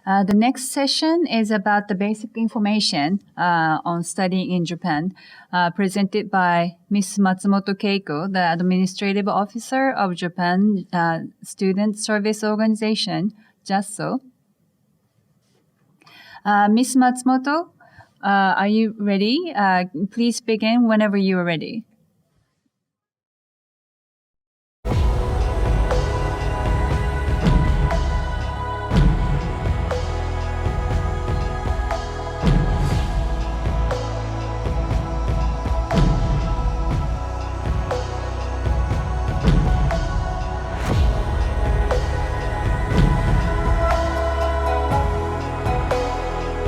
The next session is about the basic information on studying in Japan, presented by Ms. Matsumoto Keiko, the Administrative Officer of Japan Student Service Organization, JASSO. Ms. Matsumoto, are you ready? Please begin whenever you are ready.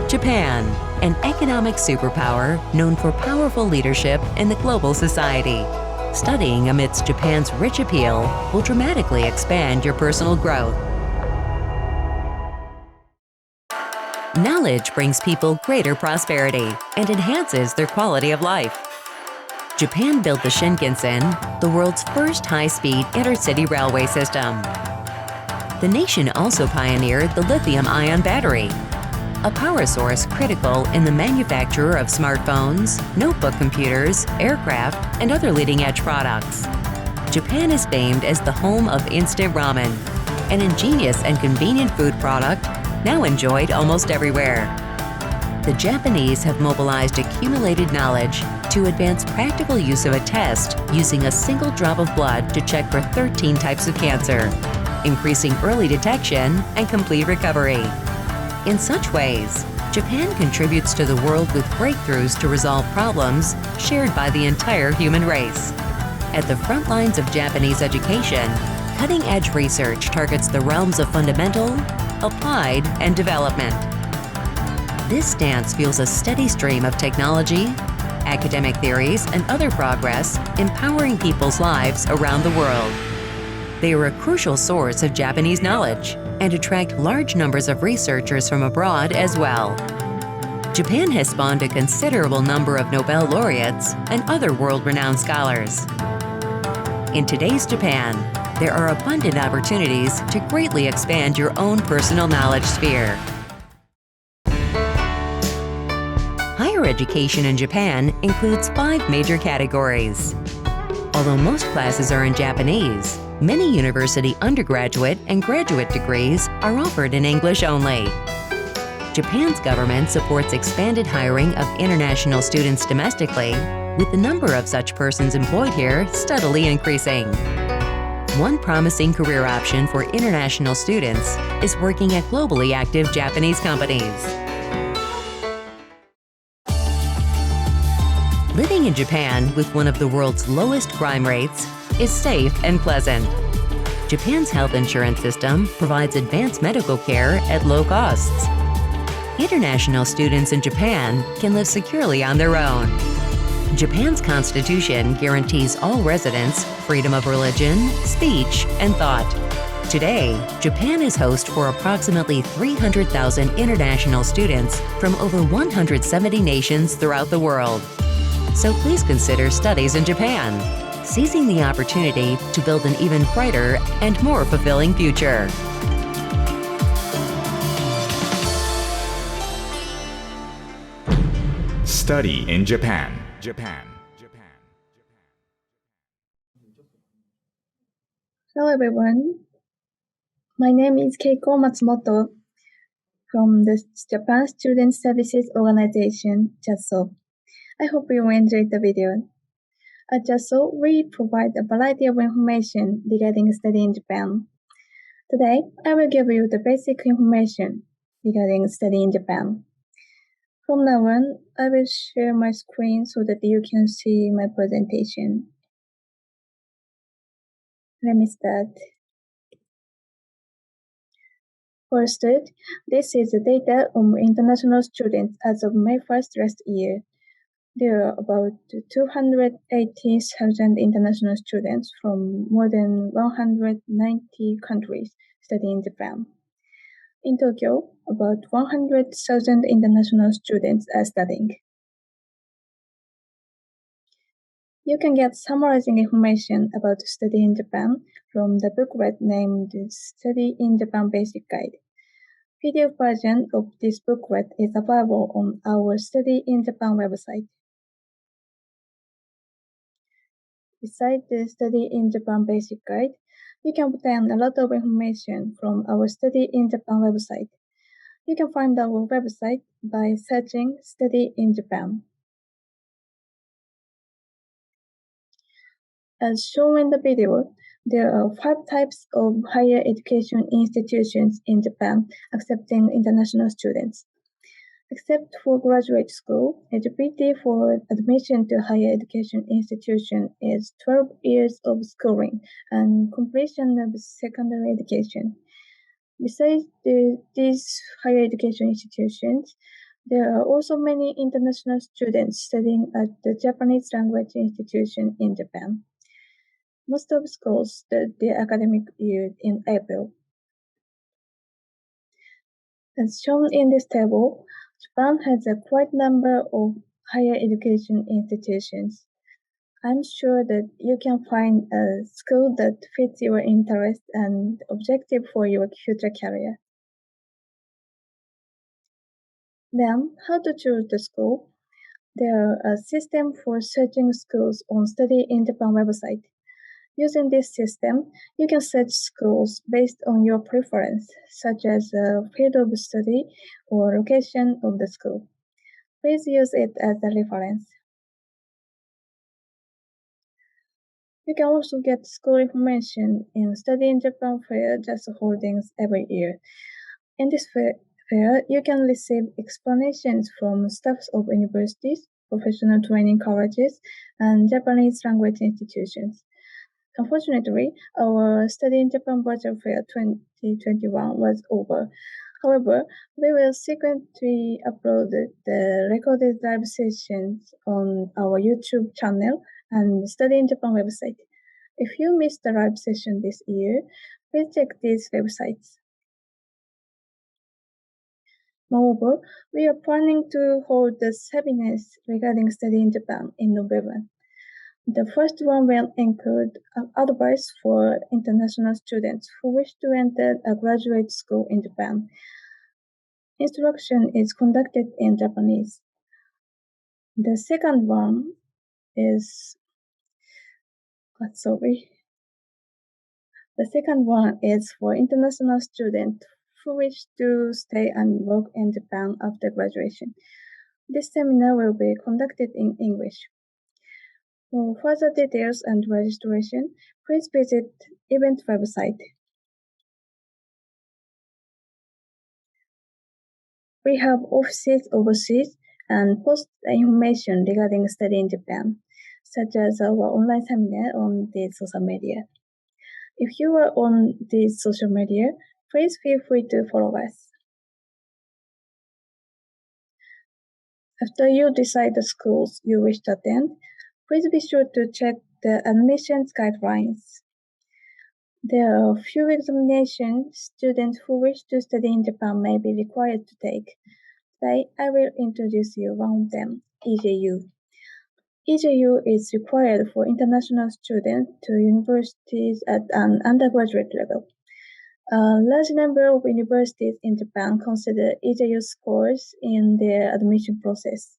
Japan, an economic superpower known for powerful leadership in the global society. Studying amidst Japan's rich appeal will dramatically expand your personal growth. Knowledge brings people greater prosperity and enhances their quality of life. Japan built the Shinkansen, the world's first high-speed intercity railway system. The nation also pioneered the lithium-ion battery, a power source critical in the manufacture of smartphones, notebook computers, aircraft, and other leading-edge products. Japan is famed as the home of instant ramen, an ingenious and convenient food product now enjoyed almost everywhere. The Japanese have mobilized accumulated knowledge to advance practical use of a test using a single drop of blood to check for 13 types of cancer, increasing early detection and complete recovery. In such ways, Japan contributes to the world with breakthroughs to resolve problems shared by the entire human race. At the front lines of Japanese education, cutting-edge research targets the realms of fundamental, applied, and development. This stance fuels a steady stream of technology, academic theories, and other progress, empowering people's lives around the world. They are a crucial source of Japanese knowledge and attract large numbers of researchers from abroad as well. Japan has spawned a considerable number of Nobel laureates and other world-renowned scholars. In today's Japan, there are abundant opportunities to greatly expand your own personal knowledge sphere. Higher education in Japan includes 5 major categories. Although most classes are in Japanese, many university undergraduate and graduate degrees are offered in English only. Japan's government supports expanded hiring of international students domestically, with the number of such persons employed here steadily increasing. One promising career option for international students is working at globally active Japanese companies. Living in Japan with one of the world's lowest crime rates is safe and pleasant. Japan's health insurance system provides advanced medical care at low costs. International students in Japan can live securely on their own. Japan's constitution guarantees all residents freedom of religion, speech, and thought. Today, Japan is host for approximately 300,000 international students from over 170 nations throughout the world. So please consider studies in Japan, seizing the opportunity to build an even brighter and more fulfilling future. Study in Japan. Hello everyone. My name is Keiko Matsumoto from the Japan Student Services Organization, JASSO. I hope you enjoyed the video. At JASSO, we provide a variety of information regarding study in Japan. Today, I will give you the basic information regarding study in Japan. From now on, I will share my screen so that you can see my presentation. Let me start. First, this is the data on international students as of May 1st last year. There are about 280,000 international students from more than 190 countries studying in Japan. In Tokyo, about 100,000 international students are studying. You can get summarizing information about study in Japan from the booklet named Study in Japan Basic Guide. PDF version of this booklet is available on our Study in Japan website. Besides the Study in Japan basic guide, you can obtain a lot of information from our Study in Japan website. You can find our website by searching Study in Japan. As shown in the video, there are 5 types of higher education institutions in Japan accepting international students. Except for graduate school, eligibility for admission to higher education institution is 12 years of schooling and completion of secondary education. Besides these higher education institutions, there are also many international students studying at the Japanese language institution in Japan. Most of schools start their academic year in April. As shown in this table, Japan has a quite number of higher education institutions. I'm sure that you can find a school that fits your interest and objective for your future career. Then, how to choose the school? There is a system for searching schools on Study in Japan website. Using this system, you can search schools based on your preference, such as the field of study or location of the school. Please use it as a reference. You can also get school information in Study in Japan Fair JASSO holdings every year. In this fair, you can receive explanations from staffs of universities, professional training colleges, and Japanese language institutions. Unfortunately, our Study in Japan Virtual Fair 2021 was over. However, we will frequently upload the recorded live sessions on our YouTube channel and Study in Japan website. If you missed the live session this year, please check these websites. Moreover, we are planning to hold the seminars regarding Study in Japan in November. The first one will include advice for international students who wish to enter a graduate school in Japan. Instruction is conducted in Japanese. The second one is for international students who wish to stay and work in Japan after graduation. This seminar will be conducted in English. For further details and registration, please visit event website. We have offices overseas and post information regarding study in Japan, such as our online seminar on the social media. If you are on these social media, please feel free to follow us. After you decide the schools you wish to attend, please be sure to check the admissions guidelines. There are a few examinations students who wish to study in Japan may be required to take. Today, I will introduce you one of them, EJU. EJU is required for international students to universities at an undergraduate level. A large number of universities in Japan consider EJU scores in their admission process.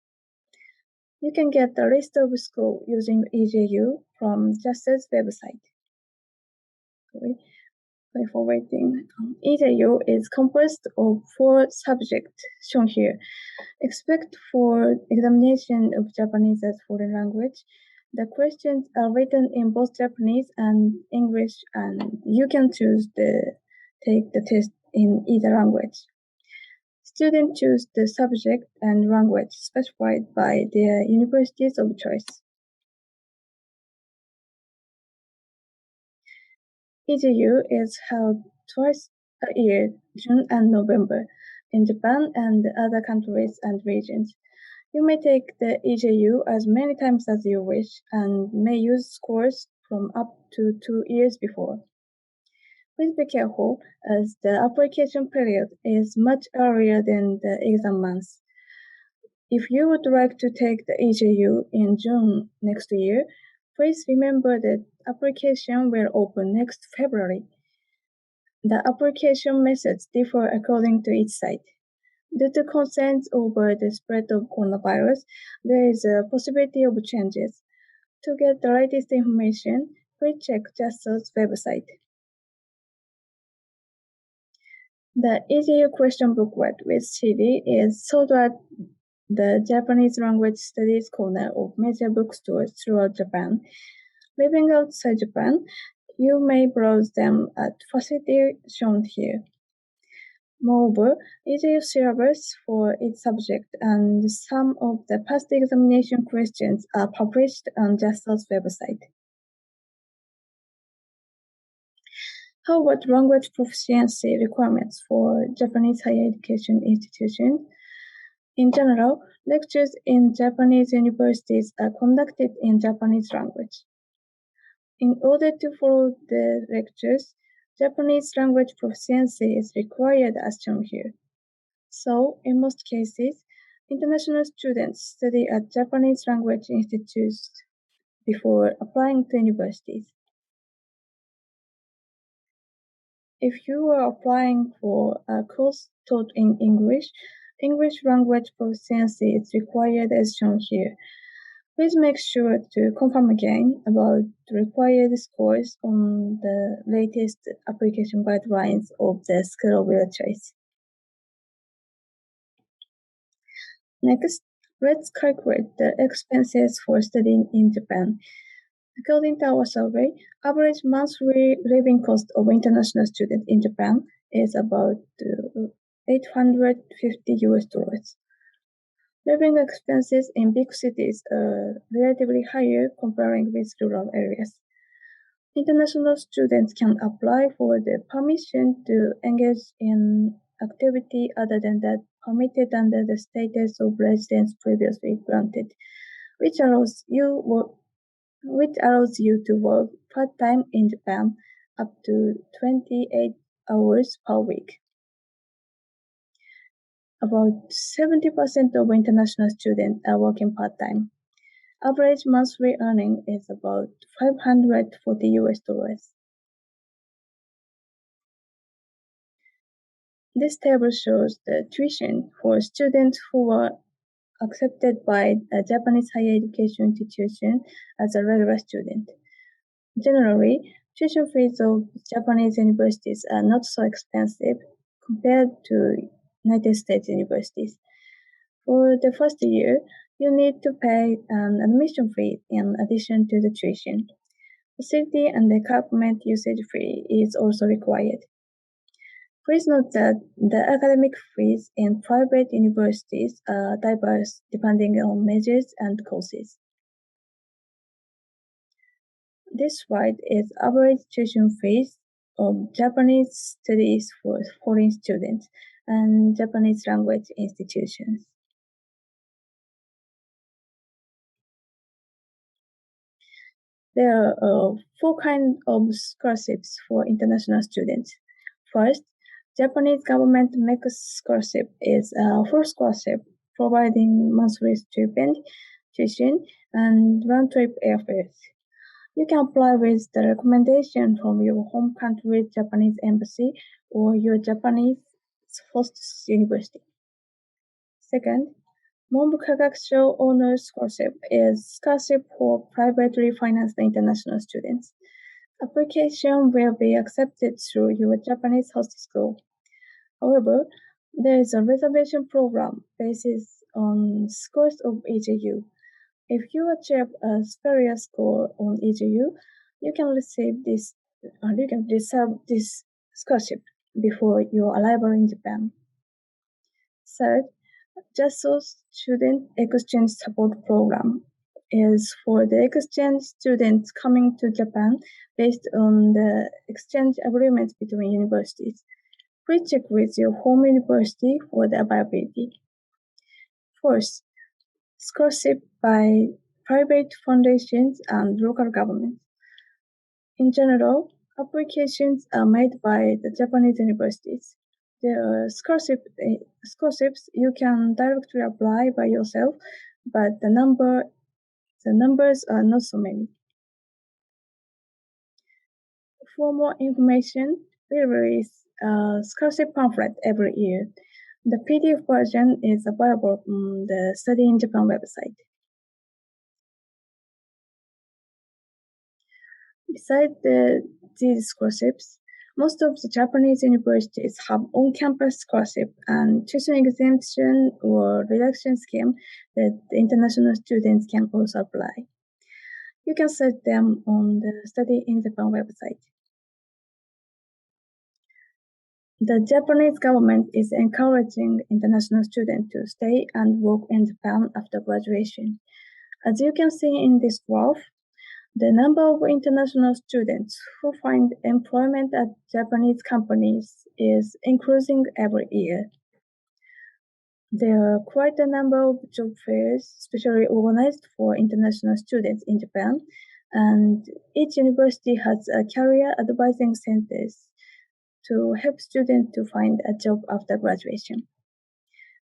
You can get a list of schools using EJU from JASSO's website. For waiting. EJU is composed of 4 subjects shown here. Except for examination of Japanese as foreign language, the questions are written in both Japanese and English, and you can choose to take the test in either language. Students choose the subject and language specified by their universities of choice. EJU is held twice a year, June and November, in Japan and other countries and regions. You may take the EJU as many times as you wish and may use scores from up to 2 years before. Please be careful as the application period is much earlier than the exam months. If you would like to take the EJU in June next year, please remember that application will open next February. The application methods differ according to each site. Due to concerns over the spread of coronavirus, there is a possibility of changes. To get the latest information, please check JASSO's website. The EJU question booklet with CD is sold at the Japanese language studies corner of major bookstores throughout Japan. Living outside Japan, you may browse them at facility shown here. Moreover, EJU syllabus for each subject and some of the past examination questions are published on JASSO's website. How about language proficiency requirements for Japanese higher education institutions? In general, lectures in Japanese universities are conducted in Japanese language. In order to follow the lectures, Japanese language proficiency is required as shown here. So, in most cases, international students study at Japanese language institutes before applying to universities. If you are applying for a course taught in English language proficiency is required as shown here. Please make sure to confirm again about the required scores on the latest application guidelines of the school of your choice. Next, let's calculate the expenses for studying in Japan. According to our survey, average monthly living cost of international students in Japan is about $850. Living expenses in big cities are relatively higher comparing with rural areas. International students can apply for the permission to engage in activity other than that permitted under the status of residence previously granted, which allows you to work part-time in Japan up to 28 hours per week. About 70% of international students are working part-time. Average monthly earning is about $540. This table shows the tuition for students who are accepted by a Japanese higher education institution as a regular student. Generally, tuition fees of Japanese universities are not so expensive compared to United States universities. For the first year, you need to pay an admission fee in addition to the tuition. Facility and equipment usage fee is also required. Please note that the academic fees in private universities are diverse depending on majors and courses. This slide is average tuition fees of Japanese studies for foreign students and Japanese language institutions. There are four kinds of scholarships for international students. First, Japanese government makes scholarship is a full scholarship providing monthly stipend, tuition, and round-trip airfares. You can apply with the recommendation from your home country's Japanese embassy or your Japanese host university. Second, Monbukagasho Honors Scholarship is scholarship for privately financed international students. Application will be accepted through your Japanese host school. However, there is a reservation program based on scores of EJU. If you achieve a superior score on EJU, you can reserve this scholarship before your arrival in Japan. Third, JASSO's Student Exchange Support Program is for the exchange students coming to Japan based on the exchange agreements between universities. Please check with your home university for the availability. Fourth, scholarship by private foundations and local governments. In general, applications are made by the Japanese universities. There are scholarships you can directly apply by yourself, but the numbers are not so many. For more information, we release a scholarship pamphlet every year. The PDF version is available on the Study in Japan website. Besides these scholarships, most of the Japanese universities have on-campus scholarship and tuition exemption or reduction scheme that the international students can also apply. You can search them on the Study in Japan website. The Japanese government is encouraging international students to stay and work in Japan after graduation. As you can see in this graph, the number of international students who find employment at Japanese companies is increasing every year. There are quite a number of job fairs specially organized for international students in Japan, and each university has a career advising centers to help students to find a job after graduation.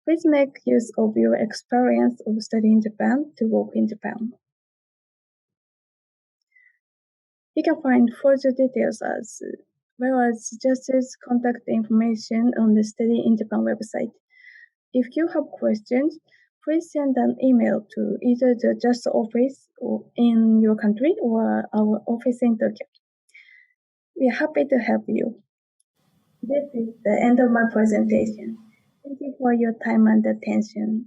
Please make use of your experience of studying in Japan to work in Japan. You can find further details as well as JASSO's contact information on the Study in Japan website. If you have questions, please send an email to either the JASSO office in your country or our office in Tokyo. We are happy to help you. This is the end of my presentation. Thank you for your time and attention.